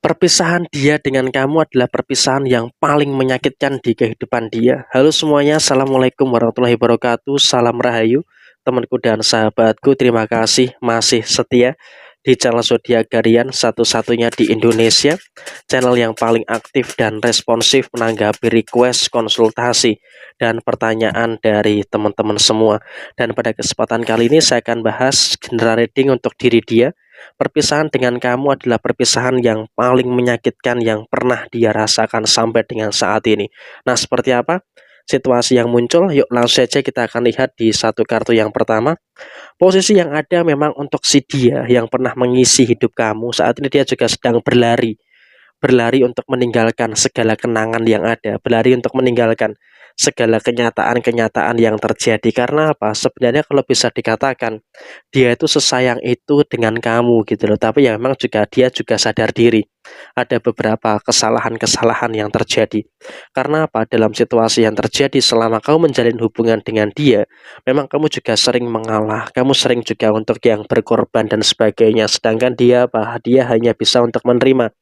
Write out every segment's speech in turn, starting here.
Perpisahan dia dengan kamu adalah perpisahan yang paling menyakitkan di kehidupan dia. Halo semuanya, Assalamualaikum warahmatullahi wabarakatuh. Salam Rahayu, temanku dan sahabatku. Terima kasih masih setia di channel Zodiak Garian, satu-satunya di Indonesia. Channel yang paling aktif dan responsif menanggapi request, konsultasi, dan pertanyaan dari teman-teman semua. Dan pada kesempatan kali ini saya akan bahas general reading untuk diri dia. Perpisahan dengan kamu adalah perpisahan yang paling menyakitkan yang pernah dia rasakan sampai dengan saat ini. Nah, seperti apa situasi yang muncul? Yuk langsung saja kita akan lihat di satu kartu yang pertama. Posisi yang ada memang untuk si dia yang pernah mengisi hidup kamu. Saat ini dia juga sedang berlari. Berlari untuk meninggalkan segala kenangan yang ada. Berlari untuk meninggalkan segala kenyataan-kenyataan yang terjadi. Karena apa? Sebenarnya kalau bisa dikatakan dia itu sesayang itu dengan kamu gitu loh. Tapi ya memang dia juga sadar diri ada beberapa kesalahan-kesalahan yang terjadi. Karena apa? Dalam situasi yang terjadi selama kamu menjalin hubungan dengan dia, memang kamu juga sering mengalah, kamu sering juga untuk yang berkorban dan sebagainya. Sedangkan dia apa? Dia hanya bisa untuk menerima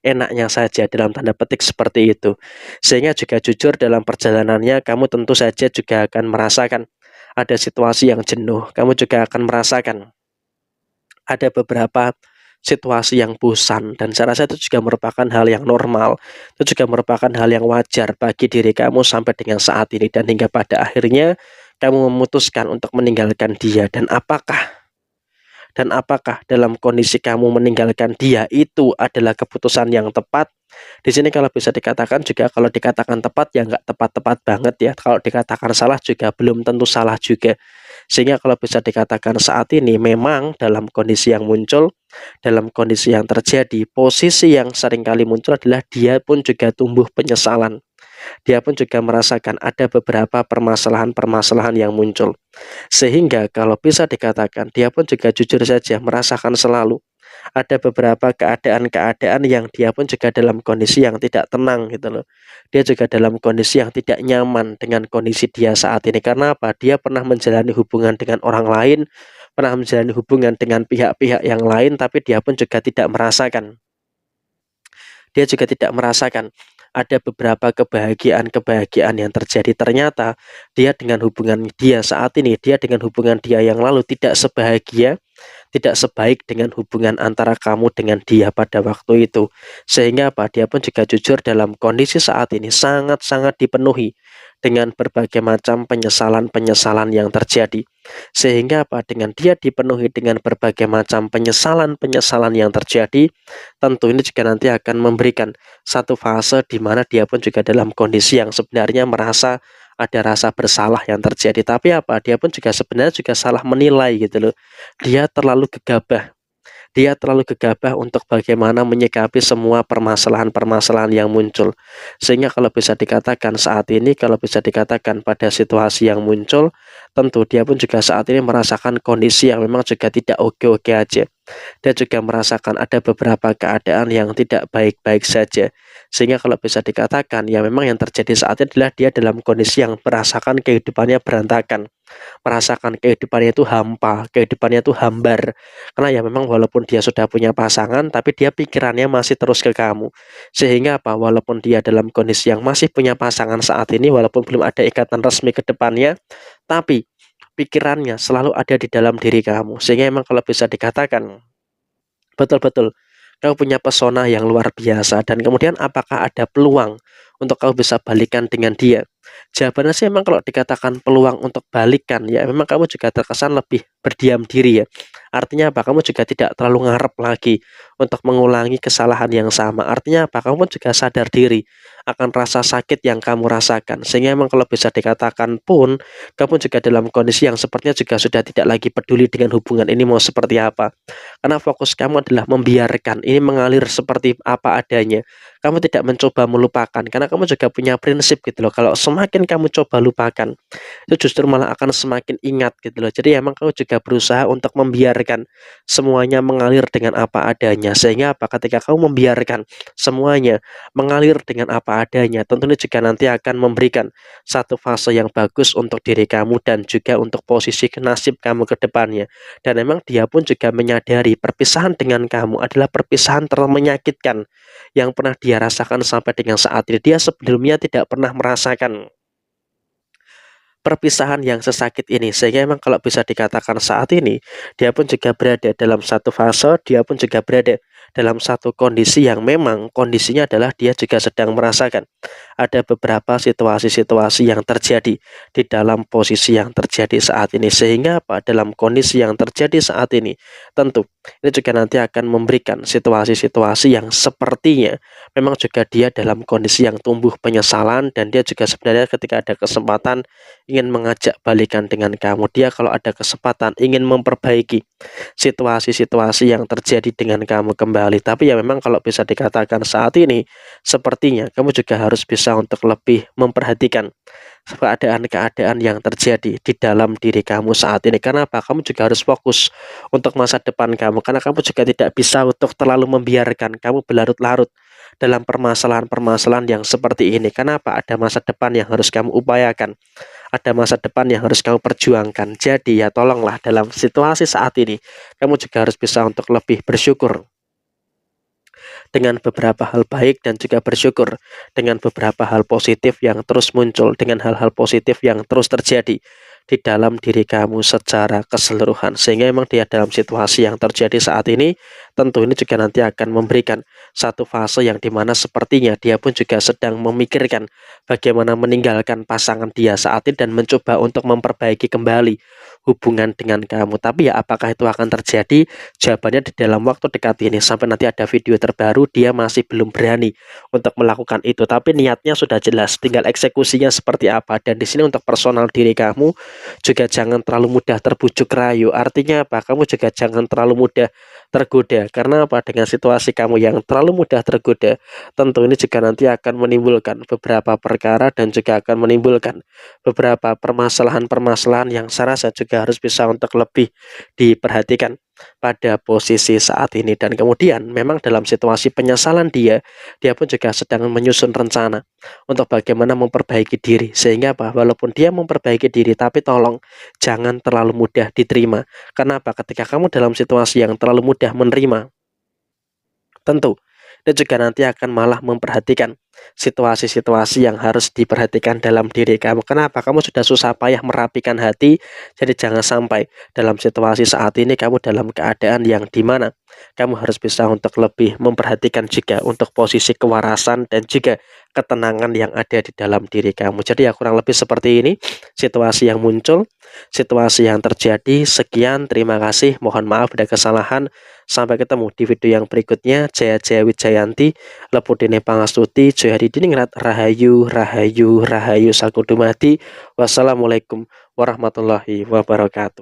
enaknya saja dalam tanda petik seperti itu. Sehingga juga jujur dalam perjalanannya kamu tentu saja juga akan merasakan ada situasi yang jenuh. Kamu juga akan merasakan ada beberapa situasi yang bosan, dan saya rasa itu juga merupakan hal yang normal. Itu juga merupakan hal yang wajar bagi diri kamu sampai dengan saat ini, dan hingga pada akhirnya kamu memutuskan untuk meninggalkan dia. Dan apakah dalam kondisi kamu meninggalkan dia itu adalah keputusan yang tepat? Di sini kalau bisa dikatakan juga, kalau dikatakan tepat ya nggak tepat-tepat banget ya. Kalau dikatakan salah juga belum tentu salah juga. Sehingga kalau bisa dikatakan saat ini memang dalam kondisi yang muncul, dalam kondisi yang terjadi, posisi yang sering kali muncul adalah dia pun juga tumbuh penyesalan. Dia pun juga merasakan ada beberapa permasalahan-permasalahan yang muncul. Sehingga kalau bisa dikatakan dia pun juga jujur saja merasakan selalu ada beberapa keadaan-keadaan yang dia pun juga dalam kondisi yang tidak tenang gitu loh. Dia juga dalam kondisi yang tidak nyaman dengan kondisi dia saat ini. Karena apa? Dia pernah menjalani hubungan dengan orang lain, pernah menjalani hubungan dengan pihak-pihak yang lain, tapi dia pun juga tidak merasakan. Dia juga tidak merasakan ada beberapa kebahagiaan-kebahagiaan yang terjadi. Ternyata dia dengan hubungan dia saat ini, dia dengan hubungan dia yang lalu tidak sebahagia, tidak sebaik dengan hubungan antara kamu dengan dia pada waktu itu. Sehingga apa? Dia pun juga jujur dalam kondisi saat ini sangat-sangat dipenuhi dengan berbagai macam penyesalan-penyesalan yang terjadi. Sehingga apa? Dengan dia dipenuhi dengan berbagai macam penyesalan-penyesalan yang terjadi, tentu ini juga nanti akan memberikan satu fase di mana dia pun juga dalam kondisi yang sebenarnya merasa ada rasa bersalah yang terjadi. Tapi apa? Dia pun juga sebenarnya juga salah menilai gitu loh. Dia terlalu gegabah. Dia terlalu gegabah untuk bagaimana menyikapi semua permasalahan-permasalahan yang muncul. Sehingga kalau bisa dikatakan saat ini, kalau bisa dikatakan pada situasi yang muncul, tentu dia pun juga saat ini merasakan kondisi yang memang juga tidak oke-oke aja. Dia juga merasakan ada beberapa keadaan yang tidak baik-baik saja. Sehingga kalau bisa dikatakan ya memang yang terjadi saat ini adalah dia dalam kondisi yang merasakan kehidupannya berantakan, merasakan kehidupannya itu hampa, kehidupannya itu hambar. Karena ya memang walaupun dia sudah punya pasangan, tapi dia pikirannya masih terus ke kamu. Sehingga apa? Walaupun dia dalam kondisi yang masih punya pasangan saat ini, walaupun belum ada ikatan resmi ke depannya, tapi pikirannya selalu ada di dalam diri kamu. Sehingga memang kalau bisa dikatakan betul-betul kamu punya pesona yang luar biasa. Dan kemudian apakah ada peluang untuk kamu bisa balikan dengan dia? Jawabannya sih memang kalau dikatakan peluang untuk balikan, ya memang kamu juga terkesan lebih berdiam diri ya. Artinya apa? Kamu juga tidak terlalu ngarep lagi untuk mengulangi kesalahan yang sama. Artinya apa? Kamu juga sadar diri akan rasa sakit yang kamu rasakan. Sehingga memang kalau bisa dikatakan pun, kamu juga dalam kondisi yang sepertinya juga sudah tidak lagi peduli dengan hubungan ini mau seperti apa. Karena fokus kamu adalah membiarkan ini mengalir seperti apa adanya. kamu tidak mencoba melupakan, karena kamu juga punya prinsip gitu loh, kalau semakin kamu coba lupakan, itu justru malah akan semakin ingat gitu loh. Jadi emang kamu juga berusaha untuk membiarkan semuanya mengalir dengan apa adanya, sehingga apa, ketika kamu membiarkan semuanya mengalir dengan apa adanya, tentunya juga nanti akan memberikan satu fase yang bagus untuk diri kamu dan juga untuk posisi nasib kamu ke depannya. Dan memang dia pun juga menyadari perpisahan dengan kamu adalah perpisahan menyakitkan yang pernah dia rasakan sampai dengan saat ini. Dia sebelumnya tidak pernah merasakan perpisahan yang sesakit ini, sehingga memang kalau bisa dikatakan saat ini dia pun juga berada dalam satu fase, dia pun juga berada dalam satu kondisi yang memang kondisinya adalah dia juga sedang merasakan ada beberapa situasi-situasi yang terjadi di dalam posisi yang terjadi saat ini, sehingga apa, dalam kondisi yang terjadi saat ini tentu ini juga nanti akan memberikan situasi-situasi yang sepertinya memang juga dia dalam kondisi yang tumbuh penyesalan, dan dia juga sebenarnya ketika ada kesempatan ingin mengajak balikan dengan kamu. Dia kalau ada kesempatan ingin memperbaiki situasi-situasi yang terjadi dengan kamu kembali. Tapi ya memang kalau bisa dikatakan saat ini sepertinya kamu juga harus bisa untuk lebih memperhatikan keadaan-keadaan yang terjadi di dalam diri kamu saat ini. Karena apa? Kamu juga harus fokus untuk masa depan kamu, karena kamu juga tidak bisa untuk terlalu membiarkan kamu berlarut-larut dalam permasalahan-permasalahan yang seperti ini. Kenapa? Ada masa depan yang harus kamu upayakan, ada masa depan yang harus kamu perjuangkan. Jadi ya tolonglah dalam situasi saat ini kamu juga harus bisa untuk lebih bersyukur dengan beberapa hal baik, dan juga bersyukur dengan beberapa hal positif yang terus muncul, dengan hal-hal positif yang terus terjadi di dalam diri kamu secara keseluruhan. Sehingga memang dia dalam situasi yang terjadi saat ini tentu ini juga nanti akan memberikan satu fase yang dimana sepertinya dia pun juga sedang memikirkan bagaimana meninggalkan pasangan dia saat ini dan mencoba untuk memperbaiki kembali hubungan dengan kamu. Tapi ya apakah itu akan terjadi? Jawabannya di dalam waktu dekat ini, sampai nanti ada video terbaru, dia masih belum berani untuk melakukan itu. Tapi niatnya sudah jelas, tinggal eksekusinya seperti apa. Dan di sini untuk personal diri kamu juga jangan terlalu mudah terbujuk rayu. Artinya apa? Kamu juga jangan terlalu mudah tergoda. Karena apa? Dengan situasi kamu yang terlalu mudah tergoda, tentu ini juga nanti akan menimbulkan beberapa perkara dan juga akan menimbulkan beberapa permasalahan-permasalahan yang saya rasa juga harus bisa untuk lebih diperhatikan pada posisi saat ini. Dan kemudian memang dalam situasi penyesalan dia pun juga sedang menyusun rencana untuk bagaimana memperbaiki diri, sehingga apa, walaupun dia memperbaiki diri, tapi tolong jangan terlalu mudah diterima. Kenapa? Ketika kamu dalam situasi yang terlalu mudah menerima, tentu dan juga nanti akan malah memperhatikan situasi-situasi yang harus diperhatikan dalam diri kamu. Kenapa? Kamu sudah susah payah merapikan hati, jadi jangan sampai dalam situasi saat ini kamu dalam keadaan yang dimana kamu harus bisa untuk lebih memperhatikan juga untuk posisi kewarasan dan juga ketenangan yang ada di dalam diri kamu. Jadi ya kurang lebih seperti ini situasi yang muncul, situasi yang terjadi. Sekian, terima kasih, mohon maaf ada kesalahan. Sampai ketemu di video yang berikutnya. Jaya Jaya Wijayanti, Lepudine Pangastuti, Joyhadi Diningrat, Rahayu, Rahayu, Rahayu Sakudumati. Wassalamualaikum warahmatullahi wabarakatuh.